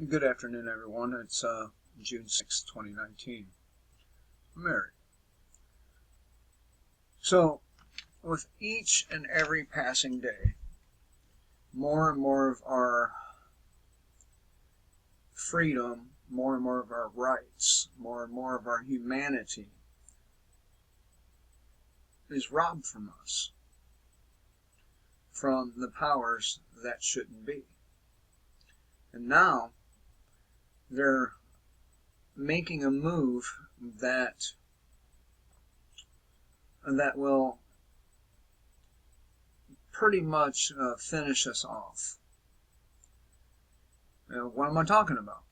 Good afternoon, everyone. It's June 6th, 2019. I'm married. So, with each and every passing day, more and more of our freedom, more and more of our rights, more and more of our humanity is robbed from us, from the powers that shouldn't be. And now, they're making a move that will pretty much finish us off. What am I talking about?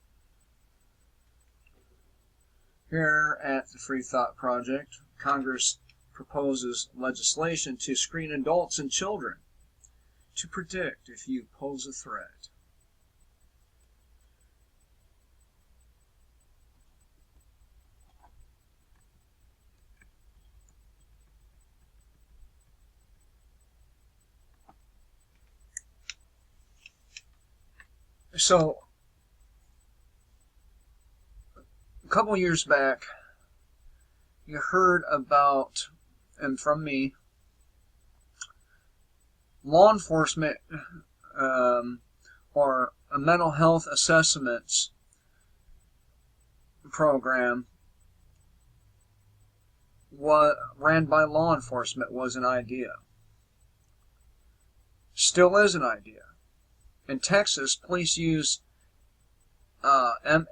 Here at the Free Thought Project, Congress proposes legislation to screen adults and children to predict if you pose a threat. So, a couple years back, you heard about, and from me, law enforcement or a mental health assessments program ran by law enforcement was an idea. Still is an idea. In Texas, police use MHAs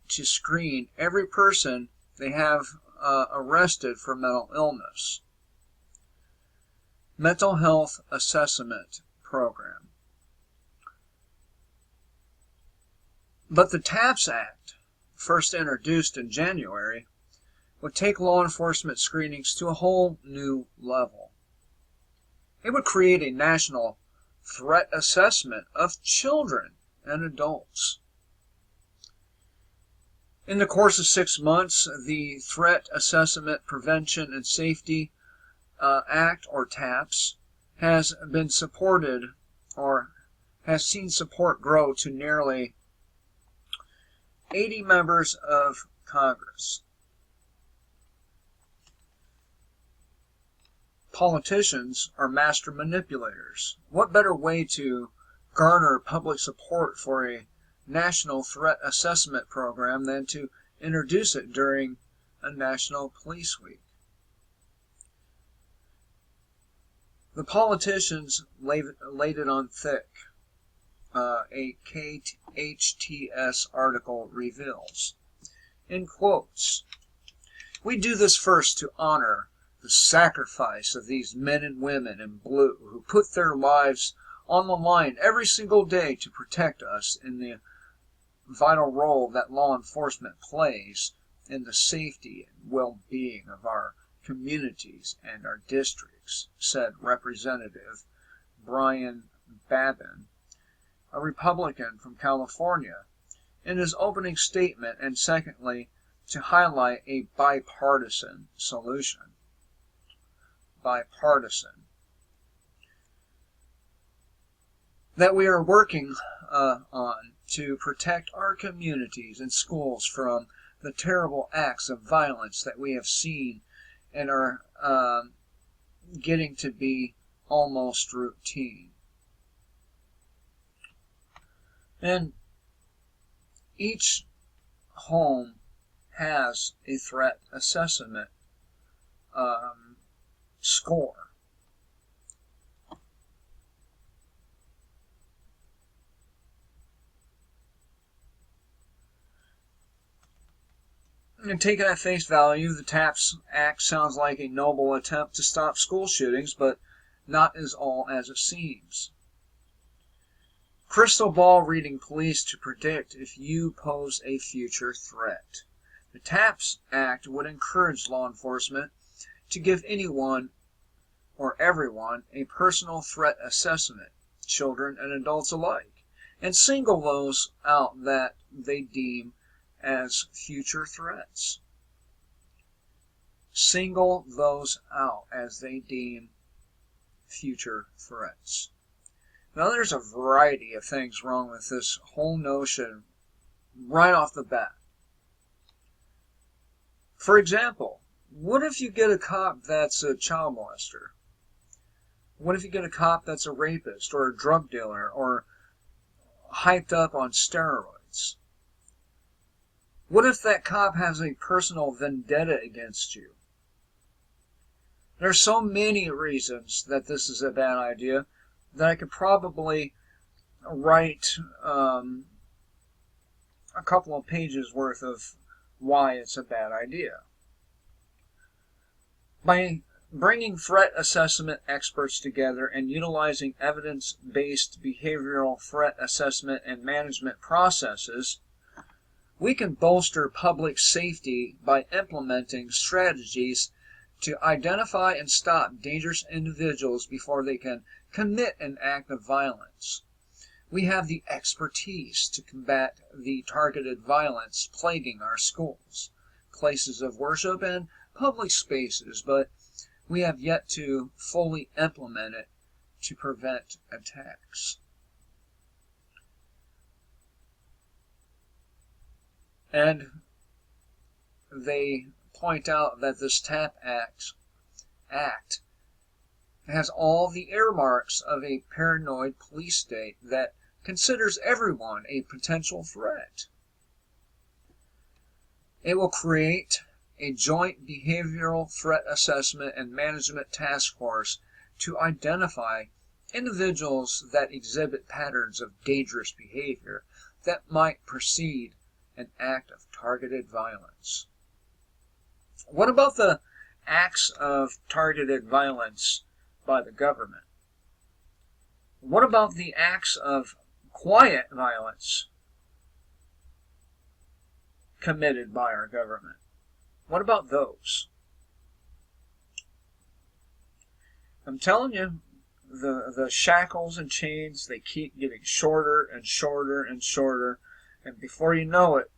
to screen every person they have arrested for mental illness. Mental Health Assessment Program. But the TAPS Act, first introduced in January, would take law enforcement screenings to a whole new level. It would create a national threat assessment of children and adults. In the course of 6 months, the Threat Assessment Prevention and Safety Act, or TAPS, has been supported or has seen support grow to nearly 80 members of Congress. Politicians are master manipulators. What better way to garner public support for a national threat assessment program than to introduce it during a National Police Week? The politicians laid it on thick. A KHTS article reveals, in quotes, "We do this first to honor the sacrifice of these men and women in blue who put their lives on the line every single day to protect us in the vital role that law enforcement plays in the safety and well-being of our communities and our districts," said Representative Brian Babin, a Republican from California, in his opening statement, and secondly, to highlight a bipartisan solution. Bipartisan. That we are working on to protect our communities and schools from the terrible acts of violence that we have seen and are getting to be almost routine. And each home has a threat assessment score. And taken at face value, the TAPS Act sounds like a noble attempt to stop school shootings, but not as all as it seems. Crystal ball reading police to predict if you pose a future threat. The TAPS Act would encourage law enforcement to give anyone or everyone a personal threat assessment, children and adults alike, and single those out that they deem as future threats. Single those out as they deem future threats. Now, there's a variety of things wrong with this whole notion right off the bat. For example, what if you get a cop that's a child molester? What if you get a cop that's a rapist or a drug dealer or hyped up on steroids? What if that cop has a personal vendetta against you? There's so many reasons that this is a bad idea that I could probably write a couple of pages worth of why it's a bad idea. By bringing threat assessment experts together and utilizing evidence-based behavioral threat assessment and management processes, we can bolster public safety by implementing strategies to identify and stop dangerous individuals before they can commit an act of violence. We have the expertise to combat the targeted violence plaguing our schools, places of worship, and public spaces, but we have yet to fully implement it to prevent attacks. And they point out that this TAP Act has all the earmarks of a paranoid police state that considers everyone a potential threat. It will create a joint behavioral threat assessment and management task force to identify individuals that exhibit patterns of dangerous behavior that might precede an act of targeted violence. What about the acts of targeted violence by the government? What about the acts of quiet violence committed by our government? What about those? I'm telling you, the shackles and chains, they keep getting shorter and shorter and shorter, and before you know it,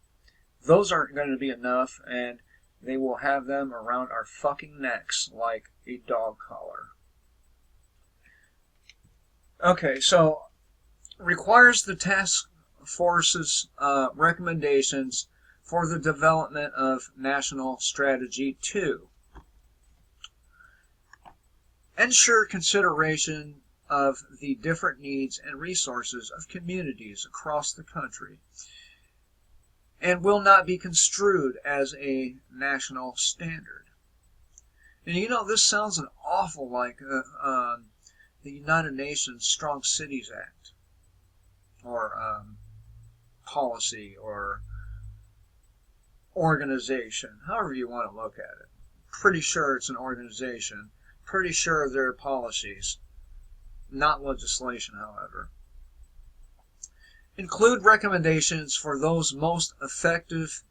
those aren't going to be enough, and they will have them around our fucking necks like a dog collar. Okay, so requires the task force's recommendations for the development of National Strategy 2. Ensure consideration of the different needs and resources of communities across the country, and will not be construed as a national standard. And you know, this sounds an awful like the United Nations Strong Cities Act, or policy, or organization, however you want to look at it. Pretty sure it's an organization. Pretty sure they're policies, not legislation, however. Include recommendations for those most effective,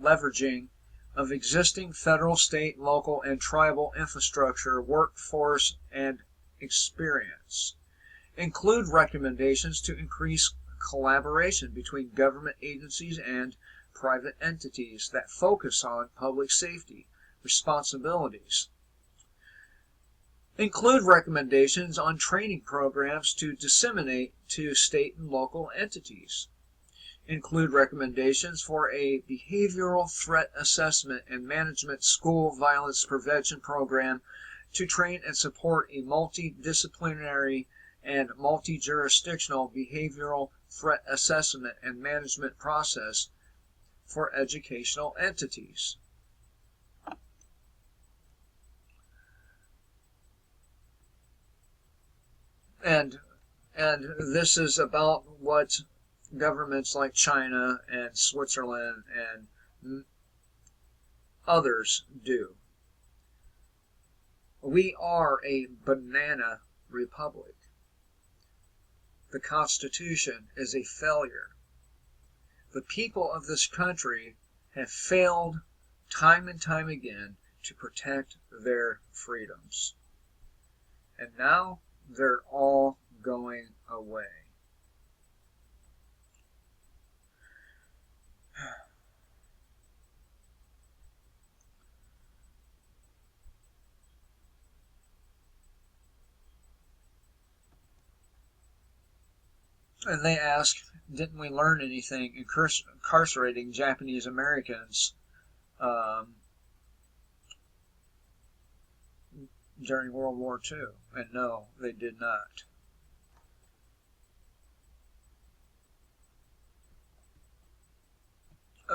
leveraging of existing federal, state, local, and tribal infrastructure, workforce, and experience. Include recommendations to increase collaboration between government agencies and private entities that focus on public safety responsibilities. Include recommendations on training programs to disseminate to state and local entities. Include recommendations for a behavioral threat assessment and management school violence prevention program to train and support a multidisciplinary and multi-jurisdictional behavioral threat assessment and management process for educational entities. And this is about what governments like China and Switzerland and others do. We are a banana republic. The Constitution is a failure. The people of this country have failed time and time again to protect their freedoms. And now they're all going away. And they ask, didn't we learn anything incarcerating Japanese Americans um, during World War II? And no, they did not.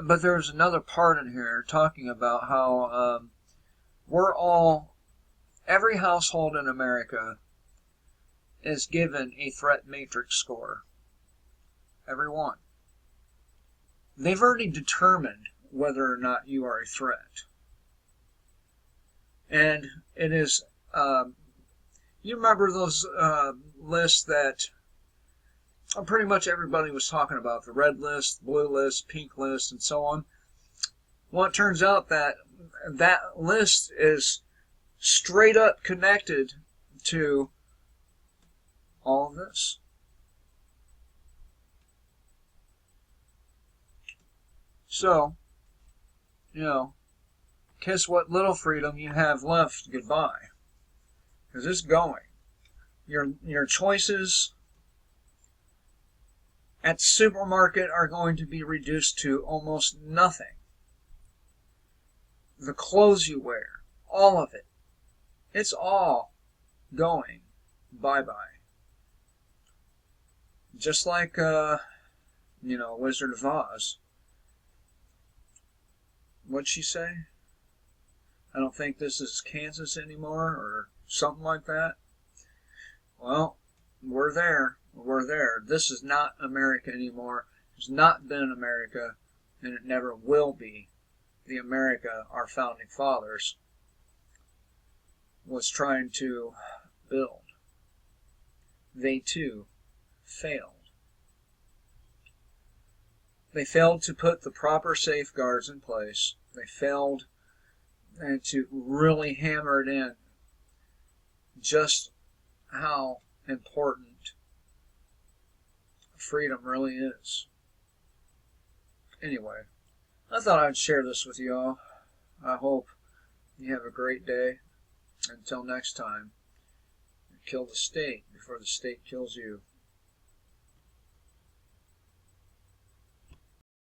But there's another part in here talking about how every household in America is given a threat matrix score. Every one. They've already determined whether or not you are a threat. And it is, you remember those lists that pretty much everybody was talking about, the red list, blue list, pink list, and so on. Well, it turns out that that list is straight up connected to all of this. So, kiss what little freedom you have left goodbye. Because it's going. Your choices at the supermarket are going to be reduced to almost nothing. The clothes you wear, all of it, it's all going bye-bye. Just like, Wizard of Oz. What'd she say? I don't think this is Kansas anymore, or something like that. Well, we're there. We're there. This is not America anymore. It's not been America, and it never will be the America our founding fathers was trying to build. They too failed. They failed to put the proper safeguards in place. They failed and to really hammer it in just how important freedom really is. Anyway, I thought I'd share this with you all. I hope you have a great day. Until next time, kill the state before the state kills you.